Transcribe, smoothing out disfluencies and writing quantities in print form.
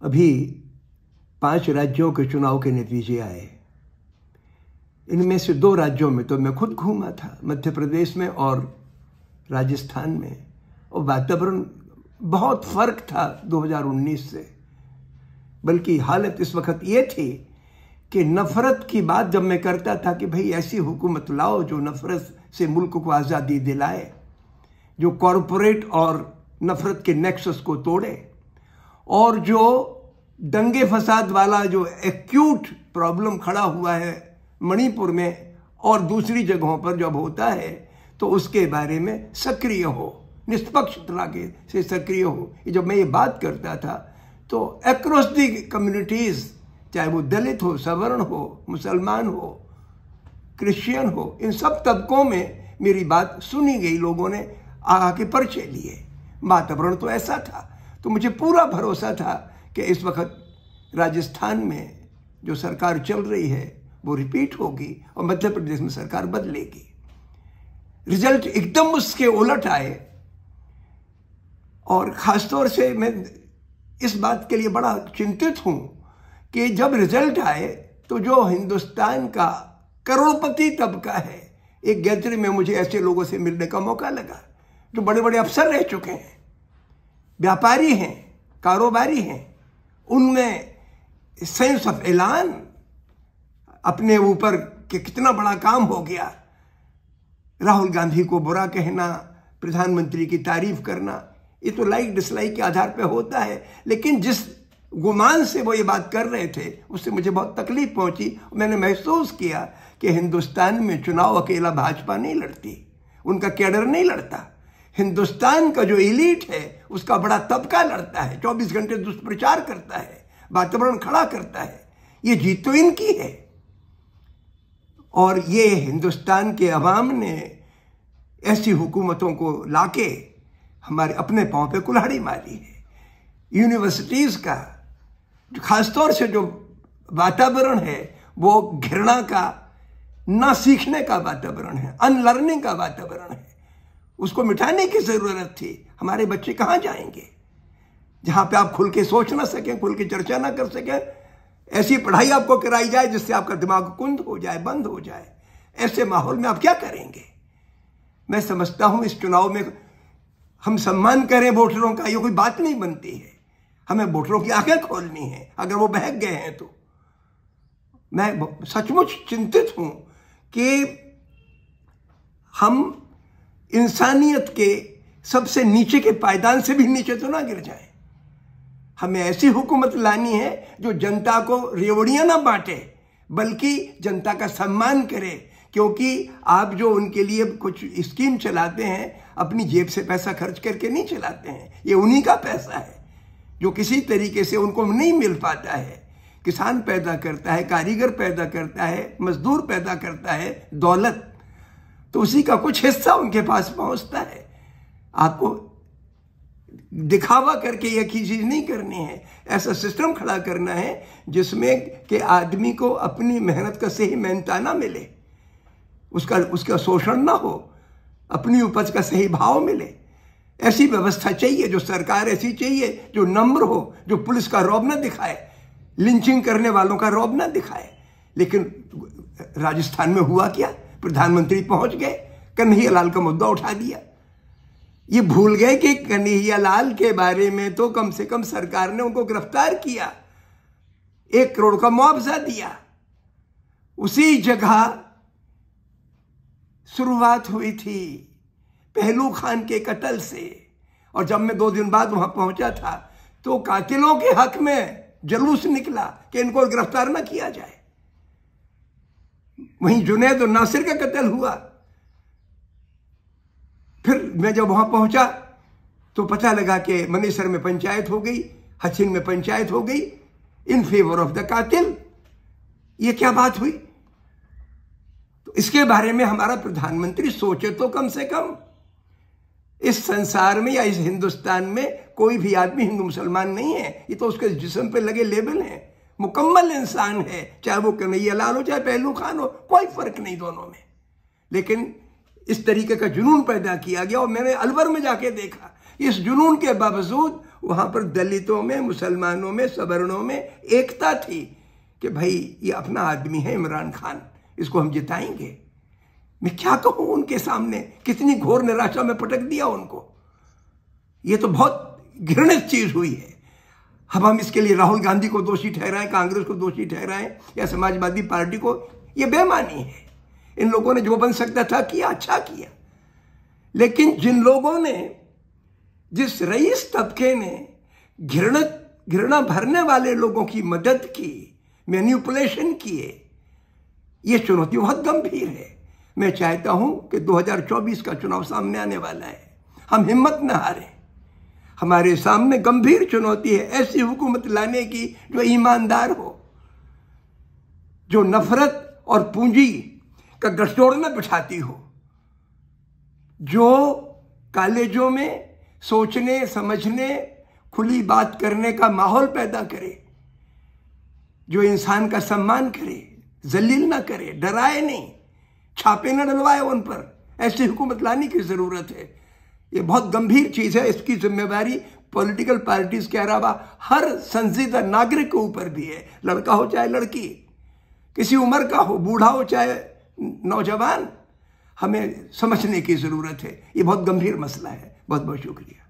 अभी 5 राज्यों के चुनाव के नतीजे आए। इनमें से 2 राज्यों में तो मैं खुद घूमा था, मध्य प्रदेश में और राजस्थान में, और वातावरण बहुत फर्क था 2019 से। बल्कि हालत इस वक्त ये थी कि नफरत की बात जब मैं करता था कि भाई ऐसी हुकूमत लाओ जो नफरत से मुल्क को आज़ादी दिलाए, जो कॉरपोरेट और नफरत के नेक्सस को तोड़े, और जो दंगे फसाद वाला जो एक्यूट प्रॉब्लम खड़ा हुआ है मणिपुर में और दूसरी जगहों पर जब होता है तो उसके बारे में सक्रिय हो, निष्पक्ष तरीके से सक्रिय हो। जब मैं ये बात करता था तो अक्रॉस दी कम्युनिटीज़, चाहे वो दलित हो, सवर्ण हो, मुसलमान हो, क्रिश्चियन हो, इन सब तबकों में मेरी बात सुनी गई, लोगों ने आके पर्चे लिए। वातावरण तो ऐसा था। तो मुझे पूरा भरोसा था कि इस वक्त राजस्थान में जो सरकार चल रही है वो रिपीट होगी और मध्य प्रदेश में सरकार बदलेगी। रिजल्ट एकदम उसके उलट आए, और ख़ासतौर से मैं इस बात के लिए बड़ा चिंतित हूँ कि जब रिजल्ट आए तो जो हिंदुस्तान का करोड़पति तबका है, एक गैदरिंग में मुझे ऐसे लोगों से मिलने का मौका लगा जो बड़े बड़े अफसर रह चुके हैं, व्यापारी हैं, कारोबारी हैं, उनमें सेंस ऑफ एलान अपने ऊपर कि कितना बड़ा काम हो गया। राहुल गांधी को बुरा कहना, प्रधानमंत्री की तारीफ करना, ये तो लाइक डिसलाइक के आधार पे होता है, लेकिन जिस गुमान से वो ये बात कर रहे थे उससे मुझे बहुत तकलीफ पहुंची। मैंने महसूस किया कि हिंदुस्तान में चुनाव अकेला भाजपा नहीं लड़ती, उनका कैडर नहीं लड़ता, हिंदुस्तान का जो एलीट है उसका बड़ा तबका लड़ता है, 24 घंटे दुष्प्रचार करता है, वातावरण खड़ा करता है। ये जीत तो इनकी है, और ये हिंदुस्तान के अवाम ने ऐसी हुकूमतों को लाके हमारे अपने पांव पे कुल्हाड़ी मारी है। यूनिवर्सिटीज़ का खासतौर से जो वातावरण है वो घृणा का, ना सीखने का वातावरण है, अनलर्निंग का वातावरण है। उसको मिटाने की ज़रूरत थी। हमारे बच्चे कहाँ जाएंगे जहाँ पे आप खुल के सोच ना सकें, खुल के चर्चा ना कर सकें? ऐसी पढ़ाई आपको कराई जाए जिससे आपका दिमाग कुंद हो जाए, बंद हो जाए। ऐसे माहौल में आप क्या करेंगे? मैं समझता हूँ इस चुनाव में हम सम्मान करें वोटरों का, ये कोई बात नहीं बनती है। हमें वोटरों की आंखें खोलनी है अगर वो बहक गए हैं तो। मैं सचमुच चिंतित हूं कि हम इंसानियत के सबसे नीचे के पायदान से भी नीचे तो ना गिर जाएं। हमें ऐसी हुकूमत लानी है जो जनता को रेवड़ियां ना बांटे, बल्कि जनता का सम्मान करे। क्योंकि आप जो उनके लिए कुछ स्कीम चलाते हैं अपनी जेब से पैसा खर्च करके नहीं चलाते हैं, ये उन्हीं का पैसा है जो किसी तरीके से उनको नहीं मिल पाता है। किसान पैदा करता है, कारीगर पैदा करता है, मजदूर पैदा करता है दौलत, तो उसी का कुछ हिस्सा उनके पास पहुंचता है। आपको दिखावा करके एक ही चीज नहीं करनी है, ऐसा सिस्टम खड़ा करना है जिसमें कि आदमी को अपनी मेहनत का सही मेहनताना मिले, उसका शोषण ना हो, अपनी उपज का सही भाव मिले। ऐसी व्यवस्था चाहिए, जो सरकार ऐसी चाहिए जो नम्र हो, जो पुलिस का रौब ना दिखाए, लिंचिंग करने वालों का रौब ना दिखाए। लेकिन राजस्थान में हुआ क्या? प्रधानमंत्री पहुंच गए, कन्हैयालाल का मुद्दा उठा दिया। ये भूल गए कि कन्हैयालाल के बारे में तो कम से कम सरकार ने उनको गिरफ्तार किया, 1 करोड़ का मुआवजा दिया। उसी जगह शुरुआत हुई थी पहलू खान के कत्ल से, और जब मैं 2 दिन बाद वहां पहुंचा था तो कातिलों के हक में जुलूस निकला कि इनको गिरफ्तार ना किया जाए। वहीं जुनैद और नासिर का कत्ल हुआ। फिर मैं जब वहां पहुंचा तो पता लगा कि मनेसर में पंचायत हो गई, हचिन में पंचायत हो गई इन फेवर ऑफ द कातिल। ये क्या बात हुई? तो इसके बारे में हमारा प्रधानमंत्री सोचे तो कम से कम। इस संसार में या इस हिंदुस्तान में कोई भी आदमी हिंदू मुसलमान नहीं है, ये तो उसके जिस्म पे लगे लेबल हैं। मुकम्मल इंसान है, चाहे वो कन्हैयालाल हो चाहे पहलू खान हो, कोई फर्क नहीं दोनों में। लेकिन इस तरीके का जुनून पैदा किया गया। और मैंने अलवर में जाके देखा इस जुनून के बावजूद वहां पर दलितों में, मुसलमानों में, सवर्णों में एकता थी कि भाई ये अपना आदमी है इमरान खान, इसको हम जिताएंगे। मैं क्या कहूं उनके सामने, कितनी घोर निराशा में पटक दिया उनको। ये तो बहुत घृणित चीज हुई है। अब हम इसके लिए राहुल गांधी को दोषी ठहराएं, कांग्रेस को दोषी ठहराएं या समाजवादी पार्टी को, ये बेईमानी है। इन लोगों ने जो बन सकता था किया, अच्छा किया। लेकिन जिन लोगों ने, जिस रईस तबके ने घृणा भरने वाले लोगों की मदद की, मैनिपुलेशन किए, ये चुनौती बहुत गंभीर है। मैं चाहता हूं कि 2024 का चुनाव सामने आने वाला है, हम हिम्मत न हारें। हमारे सामने गंभीर चुनौती है ऐसी हुकूमत लाने की जो ईमानदार हो, जो नफरत और पूंजी का गठजोड़ में बिठाती हो, जो कॉलेजों में सोचने समझने खुली बात करने का माहौल पैदा करे, जो इंसान का सम्मान करे, जलील ना करे, डराए नहीं, छापे न डलवाए उन पर। ऐसी हुकूमत लाने की जरूरत है। ये बहुत गंभीर चीज है। इसकी जिम्मेवारी पॉलिटिकल पार्टीज के अलावा हर संजीदा नागरिक के ऊपर भी है, लड़का हो चाहे लड़की, किसी उम्र का हो, बूढ़ा हो चाहे नौजवान। हमें समझने की जरूरत है। ये बहुत गंभीर मसला है। बहुत बहुत शुक्रिया।